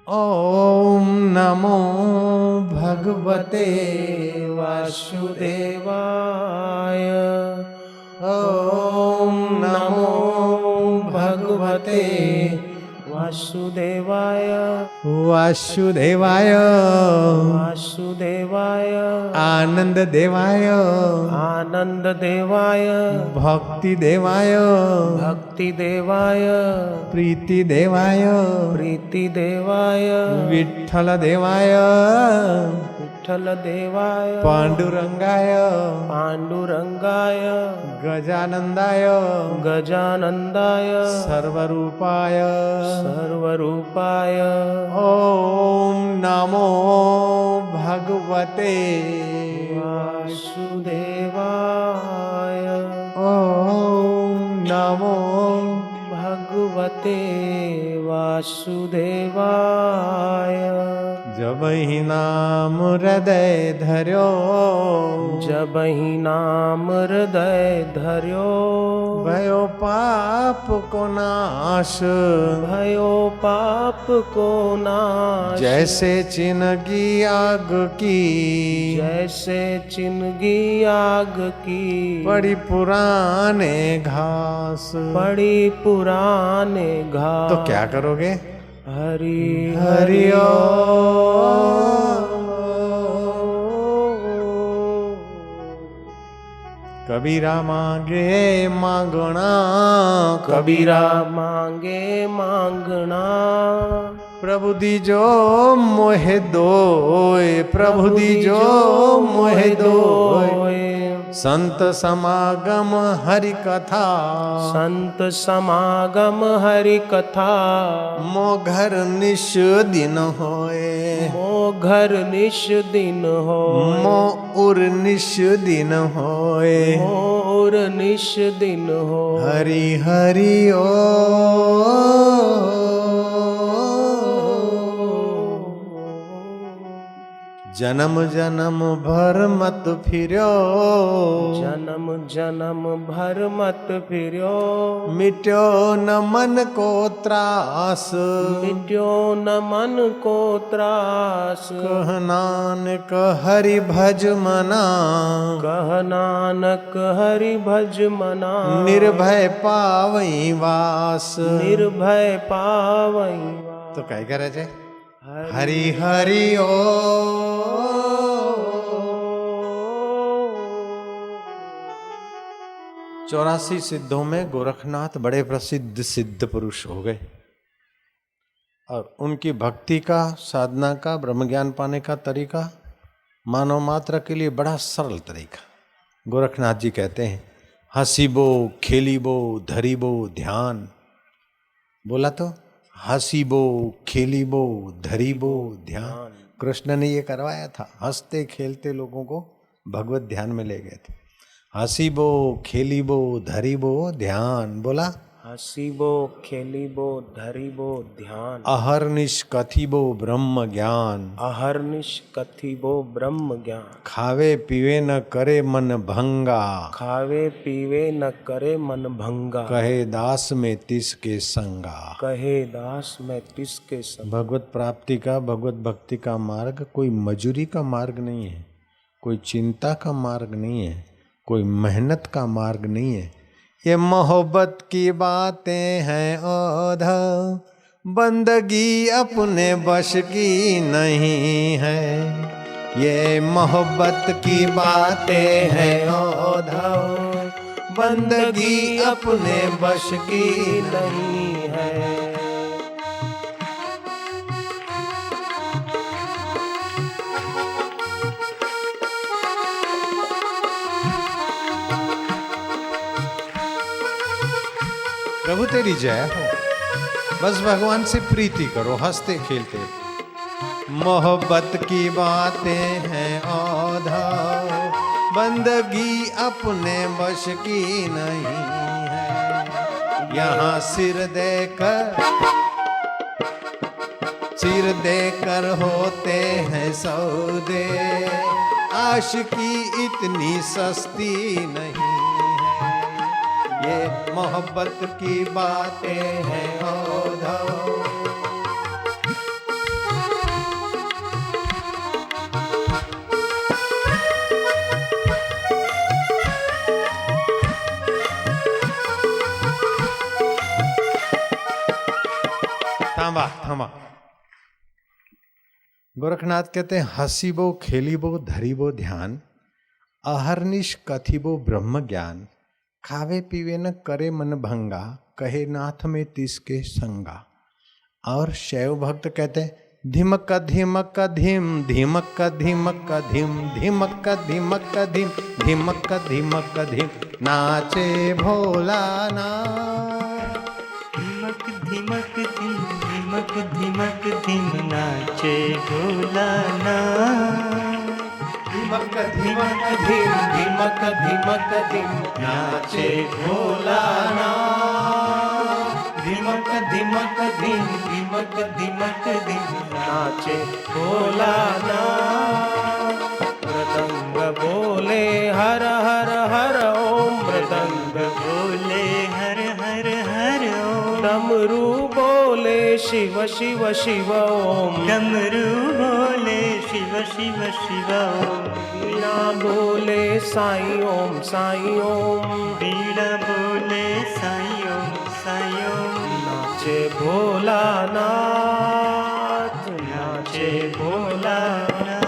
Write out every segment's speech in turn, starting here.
ओम नमो भगवते वासुदेवाय। ओम नमो भगवते वासुदेवाय। वासुदेवाय वासुदेवाय। आनंद देवाय आनंद देवाय। भक्ति देवाय भक्ति देवाय। प्रीति देवाय प्रीति देवाय। विठ्ठल देवाय विठ्ठल देवाय। पांडुरंगाय पांडुरंगाय। गजानंदाय गजानंदाय। सर्वरूपाय सर्वरूपाय। ओम नमो भगवते वासुदेवाय। ओम नमो भगवते वासुदेवाय। जब ही नाम हृदय धर्यो जब ही नाम हृदय धर्यो। भयो पाप को नाश भयो पाप को नाश। जैसे चिनगी आग की जैसे चिनगी आग की। पड़ी पुराने घास पड़ी पुराने घास। तो क्या करोगे? हरि हरि ओ। कबीरा मांगे मांगना कबीरा मांगे मांगना। प्रभु दीजो मोहे दोए प्रभु दीजो मोहे दोए। संत समागम हरि कथा संत समागम हरि कथा। मो घर निश दिन होए मो घर निश दिन हो। मो उर निश दिन होए मो उर निश दिन हो। हरि हरि ओ। जन्म जन्म भर मत फिर्यो जन्म जन्म भर मत फिर्यो। मिट्यो न मन को त्रास मिट्यो न मन को त्रास। कह नानक हरि भज मना कह नानक हरि भज मना। निर्भय पावई वास निर्भय पावई वास। तो क्या करे जाए? हरि हरि ओ। 84 सिद्धों में गोरखनाथ बड़े प्रसिद्ध सिद्ध पुरुष हो गए और उनकी भक्ति का साधना का ब्रह्म ज्ञान पाने का तरीका मानव मात्र के लिए बड़ा सरल तरीका। गोरखनाथ जी कहते हैं हसीबो खेलीबो धरीबो ध्यान। बोला तो हसीबो खेलीबो धरीबो ध्यान। कृष्ण ने ये करवाया था। हंसते खेलते लोगों को भगवत ध्यान में ले गए थे। हसीबो खेलीबो धरीबो ध्यान। बोला हसीबो खेलीबो धरीबो ध्यान। अहर्निश कथिबो ब्रह्म ज्ञान अहर्निश कथिबो ब्रह्म ज्ञान। खावे पीवे न करे मन भंगा खावे पीवे न करे मन भंगा। कहे दास में तिसके संगा कहे दास में तिसके संगा। भगवत प्राप्ति का भगवत भक्ति का मार्ग कोई मजूरी का मार्ग नहीं है, कोई चिंता का मार्ग नहीं है, कोई मेहनत का मार्ग नहीं है। ये मोहब्बत की बातें हैं ओधा बंदगी अपने बश की नहीं है। ये मोहब्बत की बातें हैं ओधा बंदगी अपने बश की नहीं है। प्रभु तेरी जय हो। बस भगवान से प्रीति करो हंसते खेलते। मोहब्बत की बातें हैं औधा बंदगी अपने बश की नहीं है। यहाँ सिर देकर होते हैं सौदे। आशिकी इतनी सस्ती नहीं। ये मोहब्बत की बातें हैं ओधा थामा थामा। गोरखनाथ कहते हैं हसीबो खेलीबो धरीबो ध्यान, अहरनिश कथिबो ब्रह्म ज्ञान, खावे पीवे न करे मन भंगा, कहे नाथ में तिसके संगा। और शैव भक्त कहते हैं धिमक धिमक धिम धिमक धिमक धिम धिमक धिमक धिम धिमक धिमक धिम नाचे भोलानाथ। धिमक धिमक धिम धिमक धिमक धिम नाचे भोलानाथ। धिमक धिमक धिम धिमक धिमक धिम नाचे भोलानाथ। धिमक धिमक धिम धिमक धिमक धिम नाचे भोलानाथ। मृदंग बोले हर हर हर ओम, मृदंग बोले हर हर हर ओम, डमरू बोले शिव शिव शिव ओम, डमरू बोले शिव शिव शिव ओम, वीणा बोले साईं ओम साईं ओम, वीणा बोले साईं ओम साईं ओम। नाचे भोलानाथ नाचे भोलानाथ।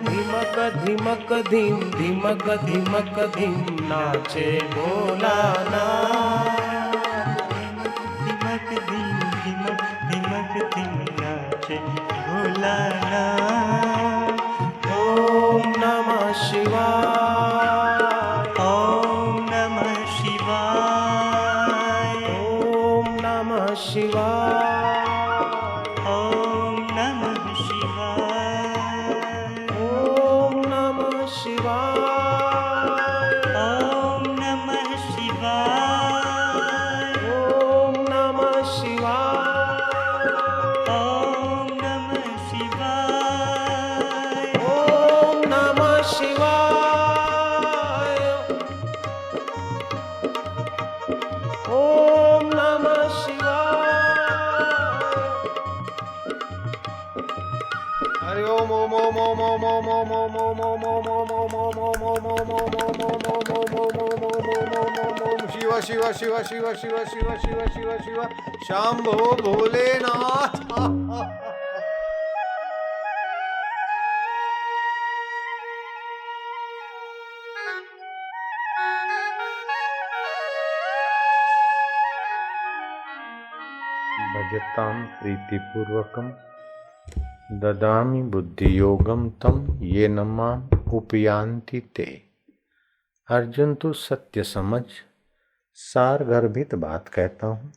धिमक धिमक धिम धिमक धिमक धिम नाचे भोलानाथ। धिमक धिम धिमक धिमक धिम नाचे भोलानाथ। ओम नमः शिवाय, ओम नमः शिवाय, ओम नमः शिवाय, ओम नमः शिवाय, ओम नमः शिवाय, ओम नमः शिवाय, ओम नमः शिवाय, ओम नमः शिवाय, ओम नमः शिवाय, ओम नमः शिवाय। हरि ओम ओम ओम ओम ओम ओम ओम ओम ओम ओम ओम ओम ओम ओम ओम ओम ओम ओम शिव शिव शिव शिव शिव शिव शिव शिव शिव शंभो भोलेनाथ। भजतां प्रीतिपूर्वकं ददामि बुद्धियोगं तं ये न माम उपयान्ति ते। अर्जुन तू सत्य समझ, सार गर्भित बात कहता हूँ।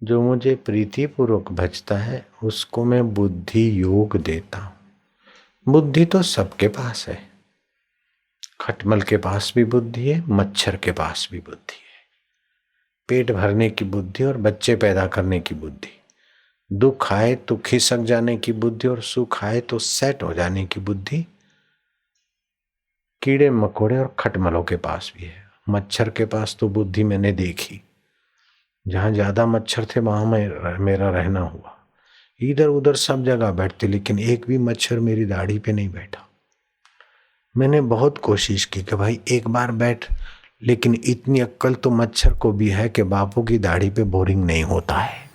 जो मुझे प्रीतिपूर्वक भजता है उसको मैं बुद्धि योग देता हूँ। बुद्धि तो सबके पास है, खटमल के पास भी बुद्धि है, मच्छर के पास भी बुद्धि है। पेट भरने की बुद्धि और बच्चे पैदा करने की बुद्धि, दुख आए तो खिसक जाने की बुद्धि और सुख आए तो सेट हो जाने की बुद्धि कीड़े मकोड़े और खटमलों के पास भी है। मच्छर के पास तो बुद्धि मैंने देखी, जहां ज्यादा मच्छर थे वहां मेरा रहना हुआ। इधर उधर सब जगह बैठते, लेकिन एक भी मच्छर मेरी दाढ़ी पे नहीं बैठा। मैंने बहुत कोशिश की कि भाई एक बार बैठ, लेकिन इतनी अक्ल तो मच्छर को भी है कि बापू की दाढ़ी पे बोरिंग नहीं होता है।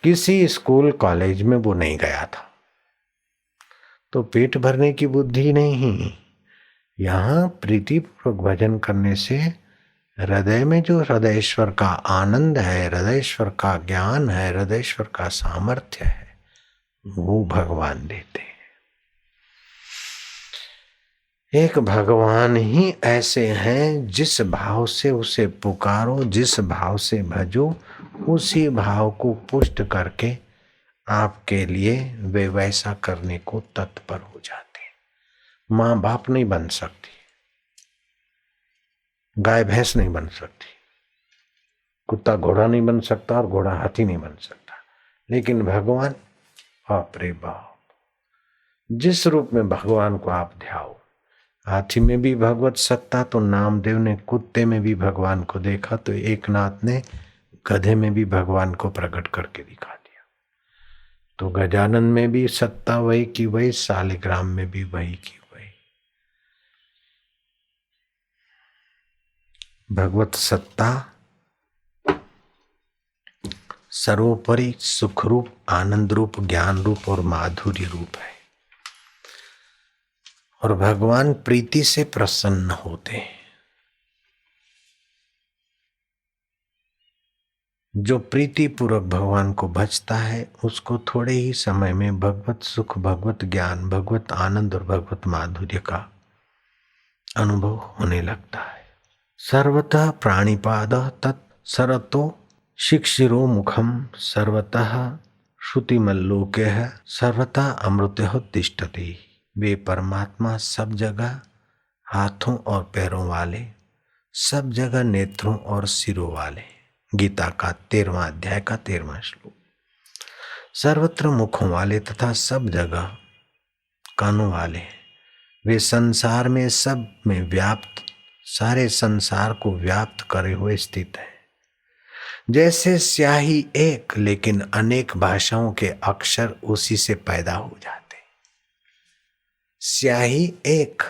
किसी स्कूल कॉलेज में वो नहीं गया था। तो पेट भरने की बुद्धि नहीं, यहाँ प्रीतिपूर्वक भजन करने से हृदय में जो हृदयेश्वर का आनंद है, हृदयेश्वर का ज्ञान है, हृदयेश्वर का सामर्थ्य है, वो भगवान देते हैं। एक भगवान ही ऐसे हैं जिस भाव से उसे पुकारो, जिस भाव से भजो, उसी भाव को पुष्ट करके आपके लिए वे वैसा करने को तत्पर हो जाते हैं। माँ बाप नहीं बन सकती, गाय भैंस नहीं बन सकती, कुत्ता घोड़ा नहीं बन सकता और घोड़ा हाथी नहीं बन सकता, लेकिन भगवान, बाप रे बाप, जिस रूप में भगवान को आप ध्याओ। हाथी में भी भगवत सत्ता, तो नामदेव ने कुत्ते में भी भगवान को देखा, तो एकनाथ ने गधे में भी भगवान को प्रकट करके दिखा दिया। तो गजानन में भी सत्ता वही की वही, शालिग्राम में भी वही की वही। भगवत सत्ता सर्वोपरि सुख रूप, आनंद रूप, ज्ञान रूप और माधुर्य रूप है। और भगवान प्रीति से प्रसन्न होते हैं। जो प्रीति पूर्वक भगवान को भजता है उसको थोड़े ही समय में भगवत सुख, भगवत ज्ञान, भगवत आनंद और भगवत माधुर्य का अनुभव होने लगता है। सर्वतः प्राणिपाद तत् सरतो शिक्षिरो मुखम सर्वतः श्रुतिमल्लोक्य सर्वतः अमृत तिष्ठति। वे परमात्मा सब जगह हाथों और पैरों वाले, सब जगह नेत्रों और सिरों वाले। गीता का 13वां अध्याय का 13वां श्लोक। सर्वत्र मुखों वाले तथा सब जगह कानों वाले, वे संसार में सब में व्याप्त, सारे संसार को व्याप्त करे हुए स्थित है। जैसे स्याही एक लेकिन अनेक भाषाओं के अक्षर उसी से पैदा हो जाते। स्याही एक,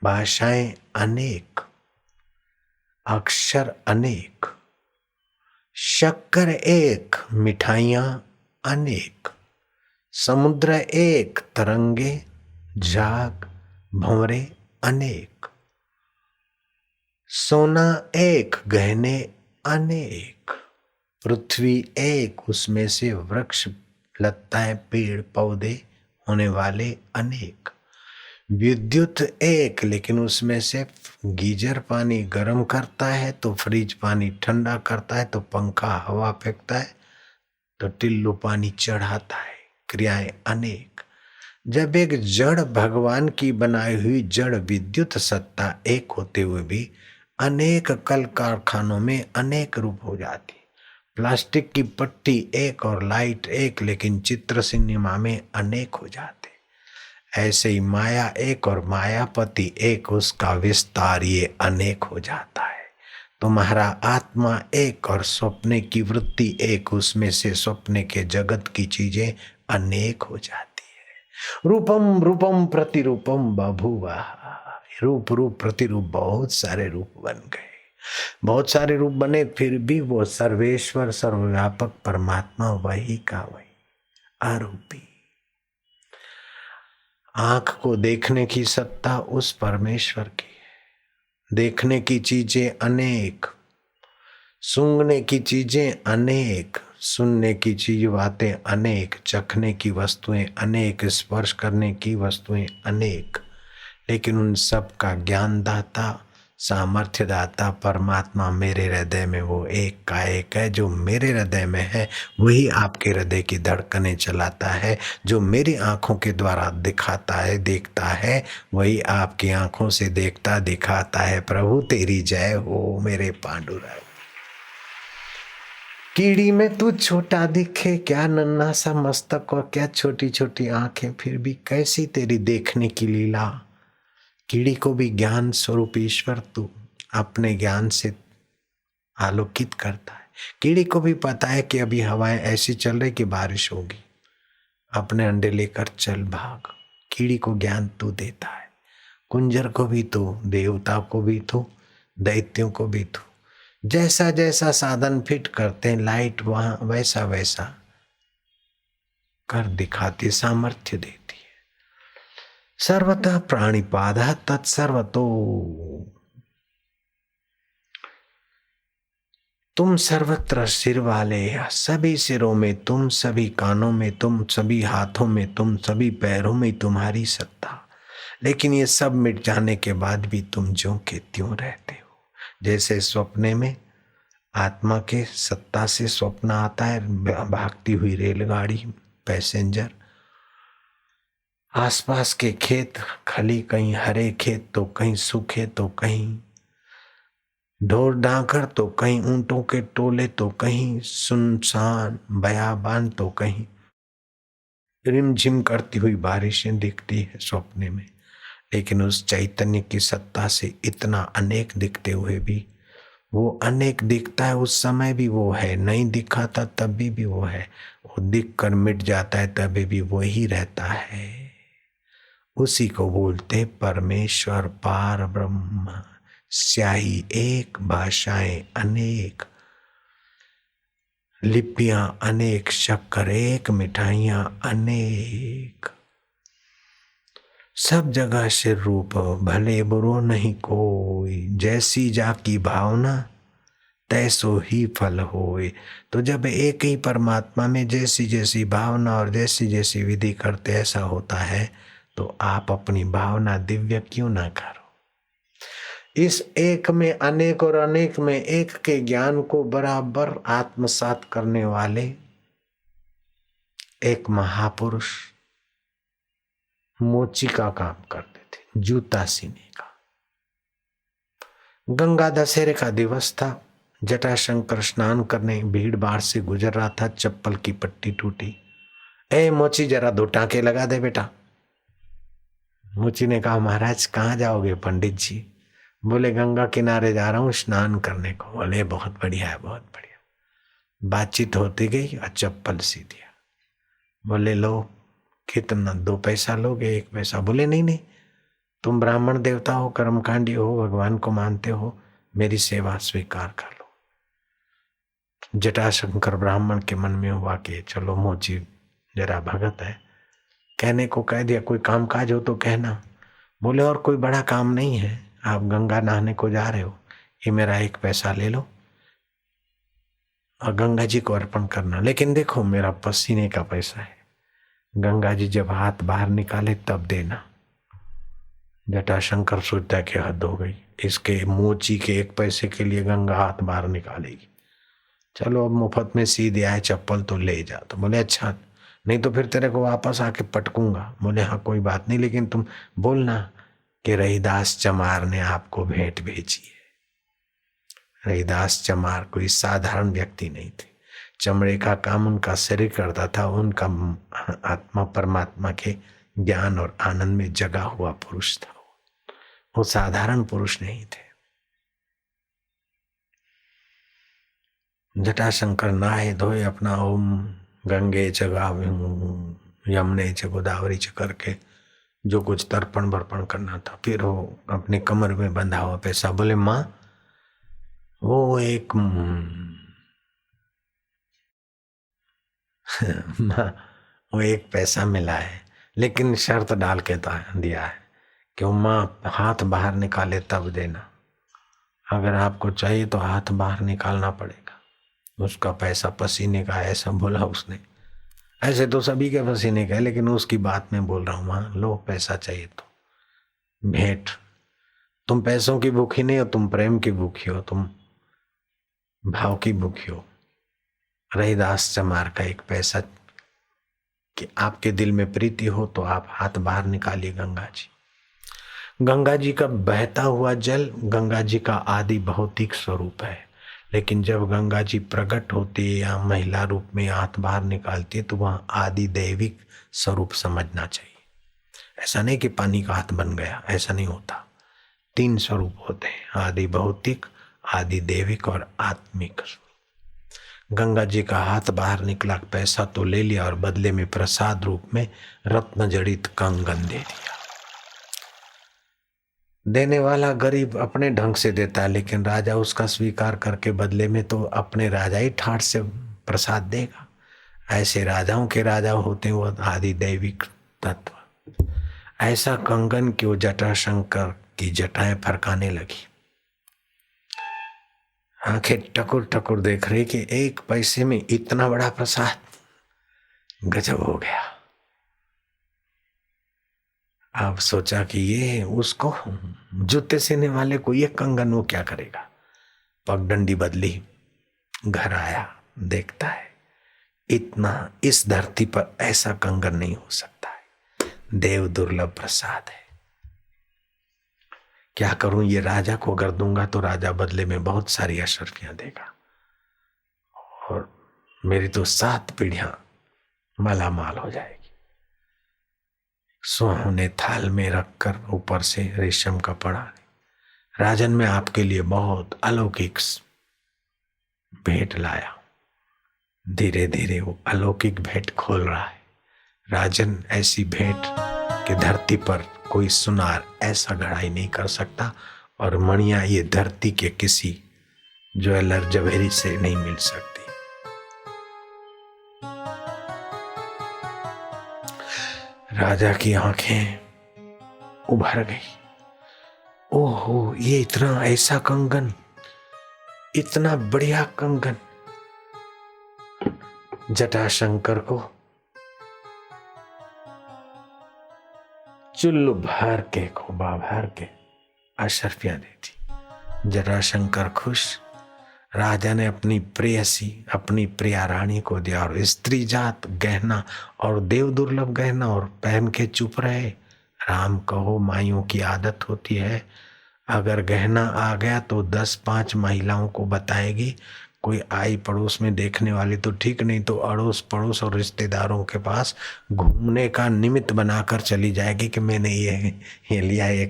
भाषाएं अनेक, अक्षर अनेक। शक्कर एक, मिठाइयां अनेक। समुद्र एक, तरंगे, झाग, भंवरे अनेक। सोना एक, गहने अनेक। पृथ्वी एक, उसमें से वृक्ष, लताएं, पेड़ पौधे होने वाले अनेक। विद्युत एक, लेकिन उसमें से गीजर पानी गर्म करता है तो फ्रिज पानी ठंडा करता है, तो पंखा हवा फेंकता है, तो टिल्लू पानी चढ़ाता है। क्रियाएं अनेक। जब एक जड़ भगवान की बनाई हुई जड़ विद्युत सत्ता एक होते हुए भी अनेक कल कारखानों में अनेक रूप हो जाती। प्लास्टिक की पट्टी एक और लाइट एक, लेकिन चित्र सिनेमा में अनेक हो जाते। ऐसे ही माया एक और मायापति एक, उसका विस्तार ये अनेक हो जाता है। तुम्हारा आत्मा एक और स्वप्ने की वृत्ति एक, उसमें से स्वप्ने के जगत की चीजें अनेक हो जाती है। रूपम रूपम प्रतिरूपम बभूव। रूप रूप प्रतिरूप, बहुत सारे रूप बन गए। बहुत सारे रूप बने, फिर भी वो सर्वेश्वर सर्वव्यापक परमात्मा वही का वही, आरूपी। आंख को देखने की सत्ता उस परमेश्वर की है। देखने की चीजें अनेक, सूंघने की चीजें अनेक, सुनने की चीज बातें अनेक, चखने की वस्तुएं अनेक, स्पर्श करने की वस्तुएं अनेक, लेकिन उन सब का ज्ञानदाता, सामर्थ्य दाता परमात्मा मेरे हृदय में वो एक का एक है। जो मेरे हृदय में है वही आपके हृदय की धड़कनें चलाता है। जो मेरी आंखों के द्वारा दिखाता है, देखता है, वही आपकी आंखों से देखता दिखाता है। प्रभु तेरी जय हो मेरे पांडुरंग। कीड़ी में तू छोटा दिखे, क्या नन्हा सा मस्तक और क्या छोटी छोटी आंखें, फिर भी कैसी तेरी देखने की लीला। कीड़ी को भी ज्ञान स्वरूप ईश्वर तू अपने ज्ञान से आलोकित करता है। कीड़ी को भी पता है कि अभी हवाएं ऐसी चल रही कि बारिश होगी, अपने अंडे लेकर चल भाग। कीड़ी को ज्ञान तू देता है। कुंजर को भी तू, देवता को भी तू, दैत्यों को भी तू। जैसा जैसा साधन फिट करते हैं लाइट, वहां वैसा वैसा कर दिखाती, सामर्थ्य देती है। सर्वतः प्राणिपादः तत्सर्वतो। तुम सर्वत्र सिर वाले, सभी सिरों में तुम, सभी कानों में तुम, सभी हाथों में तुम, सभी पैरों में तुम्हारी सत्ता। लेकिन ये सब मिट जाने के बाद भी तुम ज्यों के त्यों रहते हो। जैसे स्वप्ने में आत्मा के सत्ता से स्वप्न आता है, भागती हुई रेलगाड़ी, पैसेंजर, आसपास के खेत खली, कहीं हरे खेत तो कहीं सूखे, तो कहीं ढोर डांकर, तो कहीं ऊंटों के टोले, तो कहीं सुनसान बयाबान, तो कहीं रिमझिम करती हुई बारिशें दिखती है स्वप्ने में। लेकिन उस चैतन्य की सत्ता से इतना अनेक दिखते हुए भी वो अनेक दिखता है। उस समय भी वो है, नहीं दिखा था तभी भी वो है, वो दिख कर मिट जाता है तभी भी वो ही रहता है। उसी को बोलते परमेश्वर पार ब्रह्म। स्याही एक, भाषाएं अनेक। लिपियां अनेक, शक्कर एक, मिठाइयां अनेक, सब जगह से रूप, भले बुरो नहीं कोई, जैसी जाकी भावना तैसो ही फल होए। तो जब एक ही परमात्मा में जैसी जैसी भावना और जैसी जैसी विधि करते ऐसा होता है, तो आप अपनी भावना दिव्य क्यों ना करो। इस एक में अनेक और अनेक में एक के ज्ञान को बराबर आत्मसात करने वाले एक महापुरुष मोची का काम करते थे, जूता सीने का। गंगा दशहरे का दिवस था, जटाशंकर स्नान करने भीड़ भाड़ से गुजर रहा था, चप्पल की पट्टी टूटी। ए मोची, जरा 2 टांके लगा दे बेटा। मोची ने कहा महाराज कहाँ जाओगे? पंडित जी। बोले गंगा किनारे जा रहा हूँ स्नान करने को। बोले बहुत बढ़िया है, बहुत बढ़िया। बातचीत होती गई और चप्पल सी दिया। बोले लो कितना, 2 पैसा लोगे? 1 पैसा। बोले नहीं नहीं, तुम ब्राह्मण देवता हो, कर्मकांडी हो, भगवान को मानते हो, मेरी सेवा स्वीकार कर लो। जटाशंकर ब्राह्मण के मन में हुआ कि चलो मोची जरा भगत है, कहने को कह दिया, कोई काम काज हो तो कहना। बोले और कोई बड़ा काम नहीं है, आप गंगा नहाने को जा रहे हो, ये मेरा 1 पैसा ले लो और गंगा जी को अर्पण करना, लेकिन देखो मेरा पसीने का पैसा है, गंगा जी जब हाथ बाहर निकाले तब देना। जटाशंकर सोचता कि हद हो गई, इसके मोची के 1 पैसे के लिए गंगा हाथ बाहर निकालेगी। चलो अब मुफ्त में सीधे आए चप्पल तो ले जा। तो बोले अच्छा, नहीं तो फिर तेरे को वापस आके पटकूंगा। बोले हाँ कोई बात नहीं, लेकिन तुम बोलना कि रहीदास चमार ने आपको भेंट भेजी है। रहीदास चमार कोई साधारण व्यक्ति नहीं थे, चमड़े का काम उनका शरीर करता था, उनका आत्मा परमात्मा के ज्ञान और आनंद में जगा हुआ पुरुष था। वो साधारण पुरुष नहीं थे। जटाशंकर नहाए धोए अपना ओम गंगे च गावहूं यमुने च गोदावरी च करके जो कुछ तर्पण बर्पण करना था, फिर वो अपनी कमर में बंधा हुआ पैसा। बोले माँ वो एक माँ वो 1 पैसा मिला है, लेकिन शर्त डाल के दिया है कि वो माँ हाथ बाहर निकाले तब देना। अगर आपको चाहिए तो हाथ बाहर निकालना पड़ेगा। उसका पैसा पसीने का, ऐसा बोला उसने। ऐसे तो सभी के पसीने का है, लेकिन उसकी बात में बोल रहा हूँ। माँ लो पैसा चाहिए तो भेंट। तुम पैसों की भूखी नहीं हो, तुम प्रेम की भूखी हो, तुम भाव की भूखी हो। रहीदास चमार का 1 पैसा कि आपके दिल में प्रीति हो तो आप हाथ बाहर निकालिए गंगा जी। गंगा जी का बहता हुआ जल गंगा जी का आदि भौतिक स्वरूप है, लेकिन जब गंगा जी प्रकट होती है या महिला रूप में हाथ बाहर निकालती है तो वह आदि दैविक स्वरूप समझना चाहिए। ऐसा नहीं कि पानी का हाथ बन गया, ऐसा नहीं होता। 3 स्वरूप होते हैं, आदि भौतिक, आदि दैविक और आत्मिक। गंगा जी का हाथ बाहर निकला, पैसा तो ले लिया और बदले में प्रसाद रूप में रत्न जड़ित कंगन दे दिया। देने वाला गरीब अपने ढंग से देता है, लेकिन राजा उसका स्वीकार करके बदले में तो अपने राजा ही ठाठ से प्रसाद देगा। ऐसे राजाओं के राजा होते हैं वो आदि दैविक तत्व। ऐसा कंगन कि वो जटाशंकर की जटाएं फरकाने लगी, आंखें टकुर टकुर देख रही कि 1 पैसे में इतना बड़ा प्रसाद, गजब हो गया। अब सोचा कि ये उसको जूते सीने वाले को ये कंगन वो क्या करेगा। पगडंडी बदली, घर आया, देखता है इतना इस धरती पर ऐसा कंगन नहीं हो सकता है, देव दुर्लभ प्रसाद है। क्या करूं, ये राजा को अगर दूंगा तो राजा बदले में बहुत सारी अशर्फियां देगा और मेरी तो 7 पीढ़ियां मालामाल हो जाएगी। सुहाने थाल में रखकर ऊपर से रेशम का पड़ा, राजन मैं आपके लिए बहुत अलौकिक भेंट लाया। धीरे धीरे वो अलौकिक भेंट खोल रहा है। राजन ऐसी भेंट कि धरती पर कोई सुनार ऐसा गढ़ाई नहीं कर सकता और मणियां ये धरती के किसी ज्वेलर जवेरी से नहीं मिल सकती। राजा की आंखें उभर गई। ओहो, ये इतना ऐसा कंगन, इतना बढ़िया कंगन। जटाशंकर को चुल्लू भर के, खोबा भर के अशर्फियां दी थी। जटाशंकर खुश। राजा ने अपनी प्रेयसी, अपनी प्रिया रानी को दिया और स्त्री जात गहना और देव दुर्लभ गहना और पहन के चुप रहे। राम कहो, माइयों की आदत होती है, अगर गहना आ गया तो 10-5 महिलाओं को बताएगी। कोई आई पड़ोस में देखने वाली तो ठीक, नहीं तो अड़ोस पड़ोस और रिश्तेदारों के पास घूमने का निमित्त बनाकर चली जाएगी कि मैंने ये लिया, ये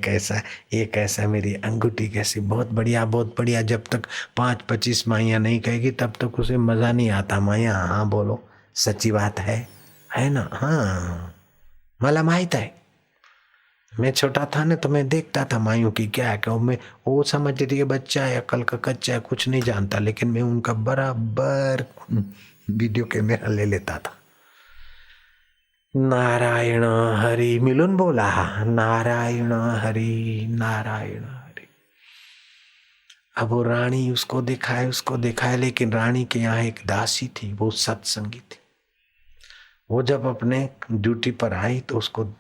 कैसा, मेरी अंगूठी कैसी, बहुत बढ़िया बहुत बढ़िया। जब तक 5-25 माइयाँ नहीं कहेगी तब तक उसे मज़ा नहीं आता। माइया हाँ बोलो, सच्ची बात है ना? हाँ, मला माहित है। मैं छोटा था ना तो मैं देखता था मायूं की क्या है, क्या मैं वो समझती थी कि बच्चा है, अकल का कच्चा है, कुछ नहीं जानता, लेकिन मैं उनका बराबर वीडियो कैमरा ले लेता था। नारायण हरि, मिलुन बोला, नारायण हरि नारायण हरि। अब वो रानी उसको दिखाए, लेकिन रानी के यहाँ एक दासी थी, वो सत्संगी थी। वो जब अपने ड्यूटी पर आई तो उसको,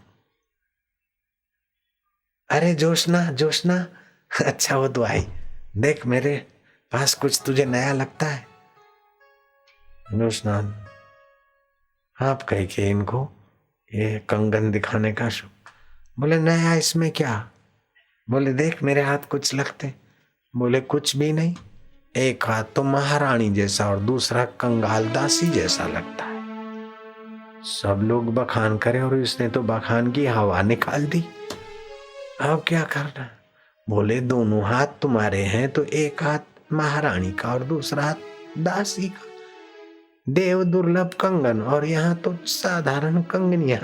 अरे जोशना, अच्छा वो तो आई, देख मेरे पास कुछ तुझे नया लगता है। जोशना, आप कह के इनको ये कंगन दिखाने का शौक। बोले नया इसमें क्या? बोले देख मेरे हाथ कुछ लगते। बोले कुछ भी नहीं, एक हाथ तो महारानी जैसा और दूसरा कंगाल दासी जैसा लगता है। सब लोग बखान करे और इसने तो बखान की हवा निकाल दी। अब क्या करना? बोले दोनों हाथ तुम्हारे हैं तो एक हाथ महारानी का और दूसरा हाथ दासी का। देव दुर्लभ कंगन और यहाँ तो साधारण कंगनियां।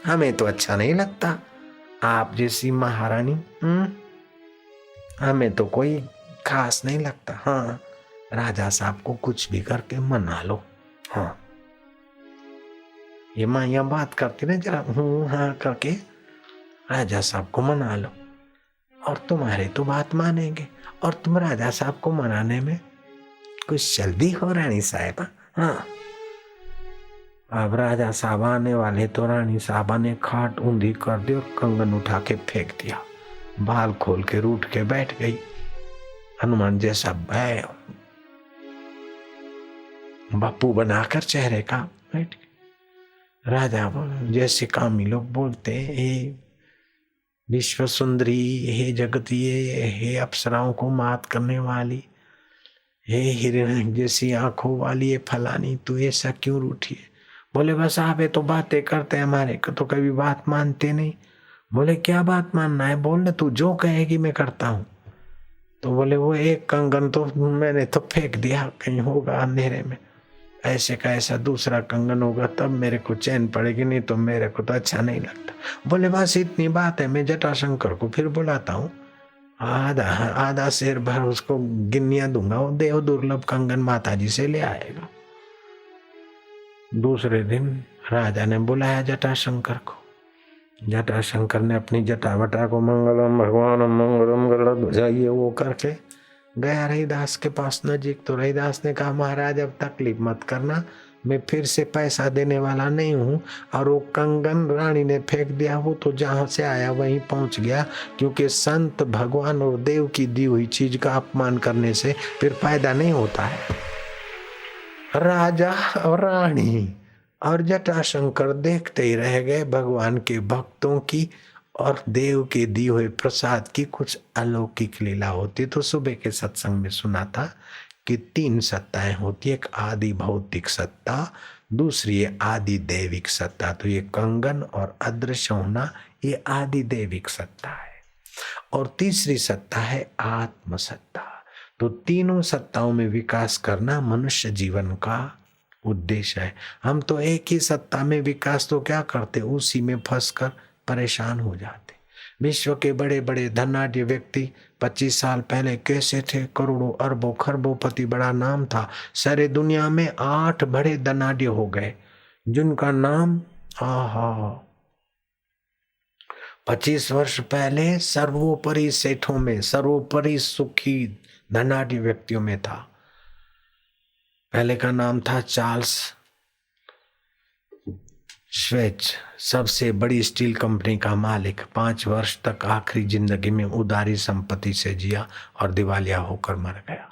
हमें तो अच्छा नहीं लगता आप जैसी महारानी। हमें तो कोई खास नहीं लगता। हाँ, राजा साहब को कुछ भी करके मना लो। हाँ, ये माइया बात करती ना, जरा हाँ करके राजा साहब को मना लो और तुम्हारे तो बात मानेंगे। और तुम राजा साहब को मनाने में कुछ जल्दी हो रानी साहिबा। हाँ, अब राजा साहब आने वाले तो रानी साहबा ने खाट ऊंधी कर दी और कंगन उठा के फेंक दिया। बाल खोल के रूठ के बैठ गई, हनुमान जैसा बापू बनाकर चेहरे का बैठ गई। राजा जैसे कामी लोग बोलते, हे विश्व सुंदरी, हे जगतिये, हे अप्सराओं को मात करने वाली, हे हिरण जैसी आंखों वाली, ये फलानी, तू ऐसा क्यों रूठी है? बोले बस आप ये तो बातें करते हैं, हमारे को तो कभी बात मानते नहीं। बोले क्या बात मानना है, बोल ना, तू जो कहेगी मैं करता हूँ। तो बोले वो एक कंगन तो मैंने तो फेंक दिया, कहीं होगा अंधेरे में, ऐसे का ऐसा दूसरा कंगन होगा तब मेरे को चैन पड़ेगी, नहीं तो मेरे को तो अच्छा नहीं लगता। बोले बस इतनी बात है, मैं जटाशंकर को फिर बुलाता हूँ, आधा शेर भर उसको गिन्नियां दूंगा, वो देव दुर्लभ कंगन माता जी से ले आएगा। दूसरे दिन राजा ने बुलाया जटाशंकर को। जटाशंकर ने अपनी जटावटा को मंगलम भगवान मंगलम गरुड़ध्वजा ये वो करके गया रहीदास के पास नजीक। तो रहीदास ने कहा महाराज अब तकलीफ मत करना, मैं फिर से पैसा देने वाला नहीं हूँ, और वो कंगन रानी ने फेंक दिया, वो तो जहाँ से आया वहीं पहुँच गया, क्योंकि संत भगवान और देव की दी हुई चीज का अपमान करने से फिर फायदा नहीं होता है। राजा और रानी और जटाशंकर देखते ही रह गए भगवान के भक्तों की और देव के दिए हुए प्रसाद की कुछ अलौकिक लीला होती। तो सुबह के सत्संग में सुना था कि 3 सत्ताएं होती, एक आदि भौतिक सत्ता, दूसरी है आदि दैविक सत्ता। तो ये कंगन और अदृश्य होना ये आदि दैविक सत्ता है, और तीसरी सत्ता है आत्म सत्ता। तो तीनों सत्ताओं में विकास करना मनुष्य जीवन का उद्देश्य है। हम तो एक ही सत्ता में विकास तो क्या करते, उसी में फंसकर परेशान हो जाते। विश्व के बड़े बड़े धनाढ्य व्यक्ति 25 साल पहले कैसे थे? करोड़ों अरबों खरबों बड़ा नाम था। सारे दुनिया में 8 बड़े धनाढ्य हो गए जिनका नाम हाँ, 25 वर्ष पहले सर्वोपरि सेठों में, सर्वोपरि सुखी धनाढ्य व्यक्तियों में था। पहले का नाम था चार्ल्स श्वेच, सबसे बड़ी स्टील कंपनी का मालिक। 5 वर्ष तक आखिरी जिंदगी में उदारी संपत्ति से जिया और दिवालिया होकर मर गया।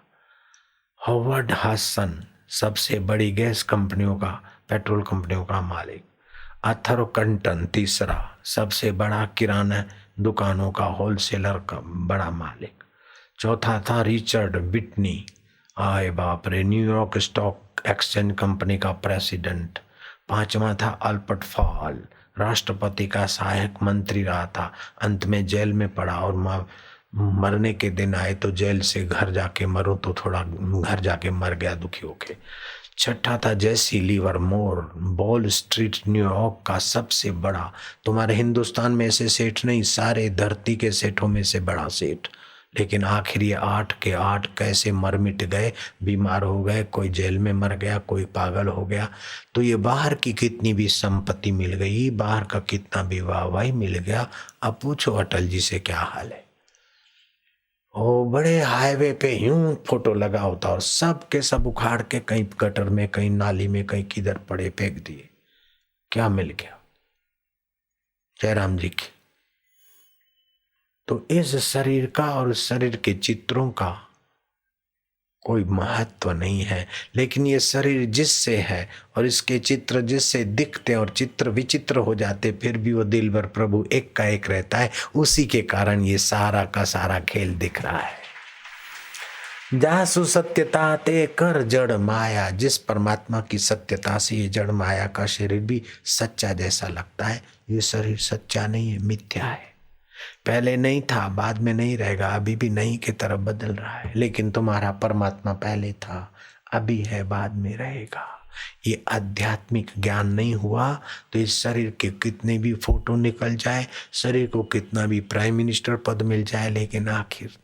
हॉवर्ड हसन, सबसे बड़ी गैस कंपनियों का, पेट्रोल कंपनियों का मालिक। आर्थर कंटन, तीसरा, सबसे बड़ा किराना दुकानों का होलसेलर का बड़ा मालिक। चौथा था रिचर्ड बिटनी, आए बाप रे, न्यूयॉर्क स्टॉक एक्सचेंज कंपनी का प्रेसिडेंट। 5वां था अल्बर्ट फॉल, राष्ट्रपति का सहायक मंत्री रहा था, अंत में जेल में पड़ा और मरने के दिन आए तो जेल से घर जाके मरो तो थोड़ा घर जाके मर गया दुखी होके। 6ठा था Jesse Livermore, wall street New York का सबसे बड़ा, तुम्हारे हिंदुस्तान में ऐसे सेठ नहीं, सारे धरती के सेठों में से बड़ा सेठ। लेकिन आखिर ये 8 के 8 कैसे मर मिट गए, बीमार हो गए, कोई जेल में मर गया, कोई पागल हो गया। तो ये बाहर की कितनी भी संपत्ति मिल गई, बाहर का कितना भी वाहवाही मिल गया, अब पूछो अटल जी से क्या हाल है। ओ बड़े हाईवे पे यूं फोटो लगा होता और सब के सब उखाड़ के कहीं गटर में, कहीं नाली में, कहीं किधर पड़े फेंक दिए। क्या मिल गया जयराम जी की। तो इस शरीर का और शरीर के चित्रों का कोई महत्व नहीं है, लेकिन ये शरीर जिससे है और इसके चित्र जिससे दिखते और चित्र विचित्र हो जाते, फिर भी वो दिलबर प्रभु एक का एक रहता है। उसी के कारण ये सारा का सारा खेल दिख रहा है। जासु सत्यता ते कर जड़ माया, जिस परमात्मा की सत्यता से ये जड़ माया का शरीर भी सच्चा जैसा लगता है, ये शरीर सच्चा नहीं है, मिथ्या है। पहले नहीं था, बाद में नहीं रहेगा, अभी भी नहीं की तरफ बदल रहा है। लेकिन तुम्हारा परमात्मा पहले था, अभी है, बाद में रहेगा। ये आध्यात्मिक ज्ञान नहीं हुआ तो इस शरीर के कितने भी फोटो निकल जाए, शरीर को कितना भी प्राइम मिनिस्टर पद मिल जाए, लेकिन आखिर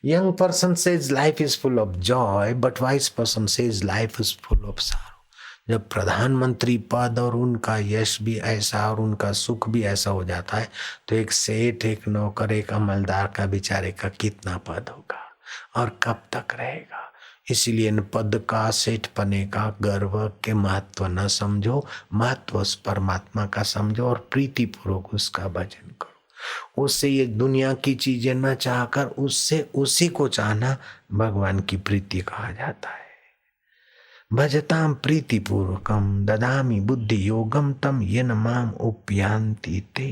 young person says life is full of Joy, but wise person says life is full of सारो। जब प्रधानमंत्री पद और उनका यश भी ऐसा और उनका सुख भी ऐसा हो जाता है, तो एक सेठ, एक नौकर, एक अमलदार का बेचारे का कितना पद होगा और कब तक रहेगा। इसीलिए इन पद का, सेठ पने का, गर्व के महत्व न समझो, महत्व उस परमात्मा का समझो और प्रीतिपूर्वक उसका भजन करो। उससे ये दुनिया की चीजें न चाहकर उससे उसी को चाहना भगवान की प्रीति कहा जाता है। भजताम प्रीतिपूर्वकम ददामि बुद्धि योगम तम येन माम उपयांति ते।